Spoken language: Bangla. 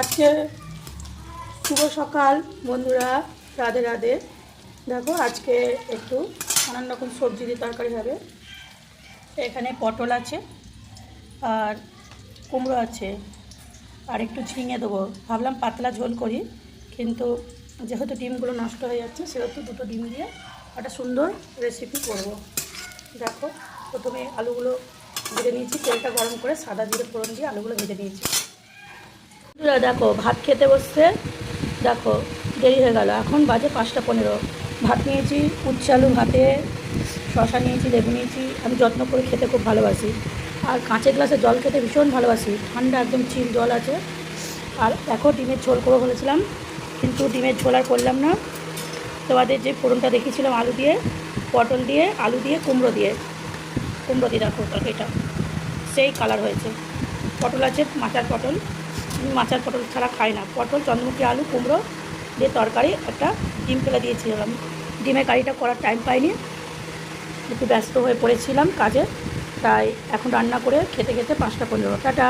আজকে শুভ সকাল বন্ধুরা, রাধে রাধে। দেখো আজকে একটু নানান রকম সবজি দিয়ে তরকারি হবে। এখানে পটল আছে আর কুমড়ো আছে আর একটু ঝিঙে দেবো। ভাবলাম পাতলা ঝোল করি, কিন্তু যেহেতু ডিমগুলো নষ্ট হয়ে যাচ্ছে সেহেতু দুটো ডিম দিয়ে একটা সুন্দর রেসিপি করব। দেখো প্রথমে আলুগুলো ভেজে নিয়েছি, তেলটা গরম করে সাদা জিরে ফোড়ন দিয়ে আলুগুলো ভেজে নিয়েছি। দেখো ভাত খেতে বসতে দেখো দেরি হয়ে গেল, এখন বাজে 5টা 15। ভাত নিয়েছি, উচ্ছে আলু ভাতে, শশা নিয়েছি, লেবু নিয়েছি। আমি যত্ন করে খেতে খুব ভালোবাসি, আর কাঁচের গ্লাসে জল খেতে ভীষণ ভালোবাসি। ঠান্ডা একদম চিল জল আছে। আর দেখো ডিমের ঝোল করে বলেছিলাম, কিন্তু ডিমের ঝোল আর করলাম না। তোমাদের যে ফোড়নটা দেখিয়েছিলাম আলু দিয়ে, পটল দিয়ে, আলু দিয়ে, কুমড়ো দিয়ে দেখো এটা সেই কালার হয়েছে। পটল আছে, মাচার পটল। আমি মাচার পটল ছাড়া খাই না। পটল, চন্দ্রমুখী আলু, কুমড়ো দিয়ে তরকারি, একটা ডিম ফেলে দিয়েছিলাম। ডিমের কারিটা করার টাইম পাইনি, একটু ব্যস্ত হয়ে পড়েছিলাম কাজে, তাই এখন রান্না করে খেতে খেতে 5টা 15। টাটা।